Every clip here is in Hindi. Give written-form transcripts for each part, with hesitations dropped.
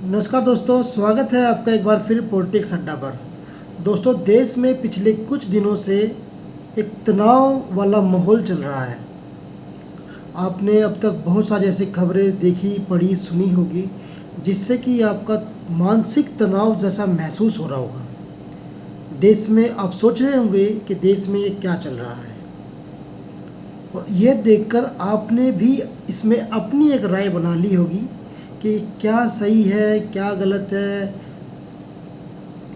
नमस्कार दोस्तों, स्वागत है आपका एक बार फिर पॉलिटिक्स अड्डा पर। दोस्तों, देश में पिछले कुछ दिनों से एक तनाव वाला माहौल चल रहा है। आपने अब तक बहुत सारी ऐसी खबरें देखी, पढ़ी, सुनी होगी जिससे कि आपका मानसिक तनाव जैसा महसूस हो रहा होगा। देश में आप सोच रहे होंगे कि देश में ये क्या चल रहा है, और ये देखकर आपने भी इसमें अपनी एक राय बना ली होगी कि क्या सही है, क्या गलत है,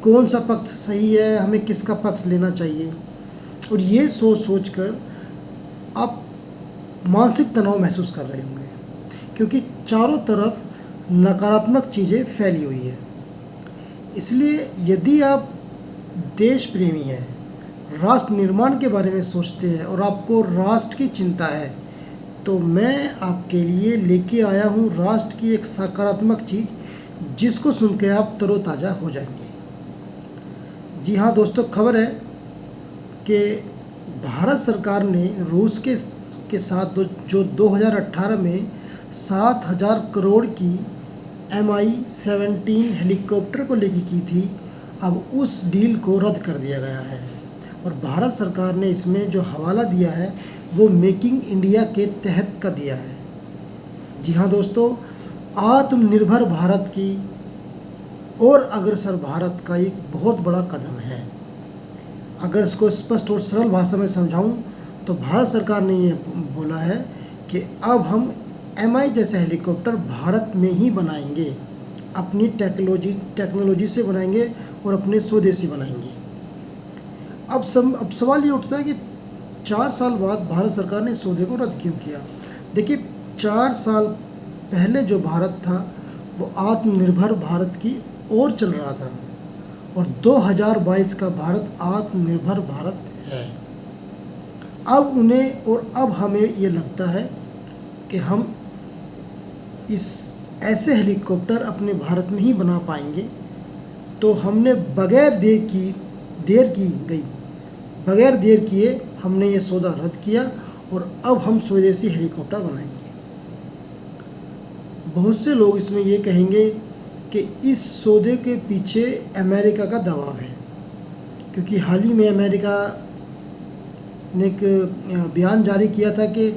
कौन सा पक्ष सही है, हमें किसका पक्ष लेना चाहिए। और ये सोच सोच कर आप मानसिक तनाव महसूस कर रहे होंगे, क्योंकि चारों तरफ नकारात्मक चीज़ें फैली हुई है। इसलिए यदि आप देश प्रेमी हैं, राष्ट्र निर्माण के बारे में सोचते हैं और आपको राष्ट्र की चिंता है, तो मैं आपके लिए लेके आया हूँ राष्ट्र की एक सकारात्मक चीज़, जिसको सुन के आप तरोताज़ा हो जाएंगे। जी हाँ दोस्तों, खबर है कि भारत सरकार ने रूस के साथ जो 2018 में 7,000 करोड़ की MI-17 हेलीकॉप्टर को लेके की थी, अब उस डील को रद्द कर दिया गया है। और भारत सरकार ने इसमें जो हवाला दिया है वो मेकिंग इंडिया के तहत का दिया है। जी हाँ दोस्तों, आत्मनिर्भर भारत की और अग्रसर भारत का एक बहुत बड़ा कदम है। अगर इसको स्पष्ट और सरल भाषा में समझाऊं तो भारत सरकार ने ये बोला है कि अब हम MI जैसे हेलीकॉप्टर भारत में ही बनाएंगे, अपनी टेक्नोलॉजी से बनाएंगे और अपने स्वदेशी बनाएंगे। अब सवाल ये उठता है कि 4 साल बाद भारत सरकार ने इस सौदे को रद्द क्यों किया। देखिए, 4 साल पहले जो भारत था वो आत्मनिर्भर भारत की ओर चल रहा था, और 2022 का भारत आत्मनिर्भर भारत है। अब हमें ये लगता है कि हम इस ऐसे हेलीकॉप्टर अपने भारत में ही बना पाएंगे। तो हमने बगैर देर किए हमने ये सौदा रद्द किया, और अब हम स्वदेशी हेलीकॉप्टर बनाएंगे। बहुत से लोग इसमें ये कहेंगे कि इस सौदे के पीछे अमेरिका का दबाव है, क्योंकि हाल ही में अमेरिका ने एक बयान जारी किया था कि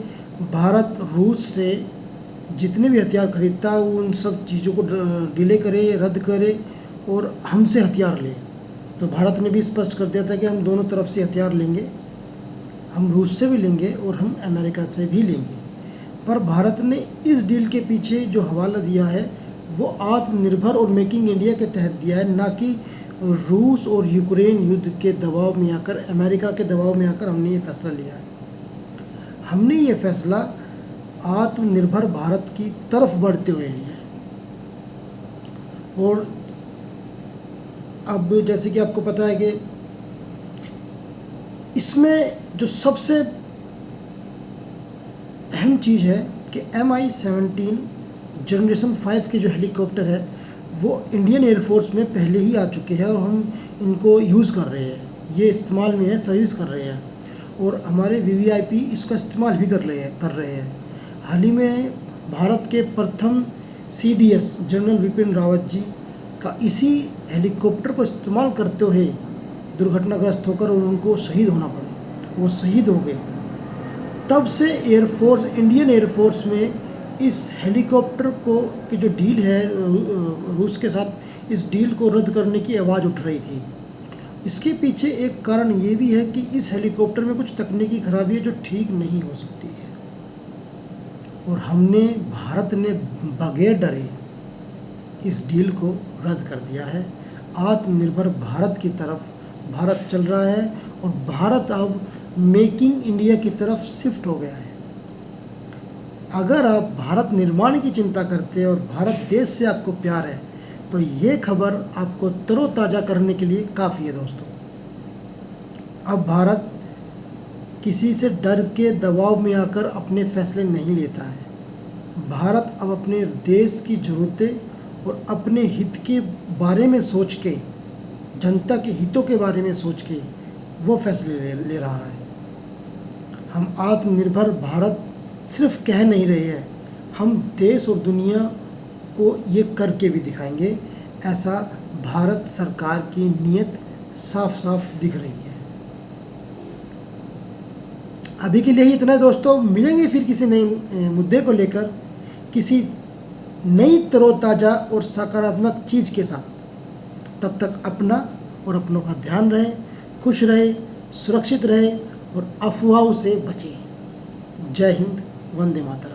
भारत रूस से जितने भी हथियार खरीदता है उन सब चीज़ों को डिले करे, रद्द करे और हमसे हथियार ले। तो भारत ने भी स्पष्ट कर दिया था कि हम दोनों तरफ से हथियार लेंगे, हम रूस से भी लेंगे और हम अमेरिका से भी लेंगे। पर भारत ने इस डील के पीछे जो हवाला दिया है वो आत्मनिर्भर और मेकिंग इंडिया के तहत दिया है, ना कि रूस और यूक्रेन युद्ध के दबाव में आकर, अमेरिका के दबाव में आकर हमने ये फैसला लिया है। हमने ये फैसला आत्मनिर्भर भारत की तरफ बढ़ते हुए लिया है। और अब जैसे कि आपको पता है कि इसमें जो सबसे अहम चीज़ है कि MI-17 जनरेशन 5 के जो हेलीकॉप्टर है वो इंडियन एयरफोर्स में पहले ही आ चुके हैं, और हम इनको यूज़ कर रहे हैं, ये इस्तेमाल में है, सर्विस कर रहे हैं, और हमारे VVIP इसका इस्तेमाल भी कर रहे हैं। हाल ही में भारत के प्रथम CDS जनरल विपिन रावत जी का इसी हेलीकॉप्टर को इस्तेमाल करते हुए दुर्घटनाग्रस्त होकर उनको शहीद होना पड़ा, वो शहीद हो गए। तब से इंडियन एयरफोर्स में इस हेलीकॉप्टर की जो डील है रूस के साथ, इस डील को रद्द करने की आवाज़ उठ रही थी। इसके पीछे एक कारण ये भी है कि इस हेलीकॉप्टर में कुछ तकनीकी खराबी है जो ठीक नहीं हो सकती है, और भारत ने बगैर डरे इस डील को रद्द कर दिया है। आत्मनिर्भर भारत की तरफ भारत चल रहा है, और भारत अब मेकिंग इंडिया की तरफ शिफ्ट हो गया है। अगर आप भारत निर्माण की चिंता करते हैं और भारत देश से आपको प्यार है, तो ये खबर आपको तरोताज़ा करने के लिए काफ़ी है दोस्तों। अब भारत किसी से डर के दबाव में आकर अपने फैसले नहीं लेता है। भारत अब अपने देश की ज़रूरतें और अपने हित के बारे में सोच के, जनता के हितों के बारे में सोच के वो फैसले ले रहा है। हम आत्मनिर्भर भारत सिर्फ कह नहीं रहे हैं, हम देश और दुनिया आपको ये करके भी दिखाएंगे। ऐसा भारत सरकार की नीयत साफ साफ दिख रही है। अभी के लिए ही इतना है दोस्तों, मिलेंगे फिर किसी नए मुद्दे को लेकर, किसी नई तरोताज़ा और सकारात्मक चीज़ के साथ। तब तक अपना और अपनों का ध्यान रहे, खुश रहे, सुरक्षित रहे और अफवाहों से बचे। जय हिंद, वंदे मातरम।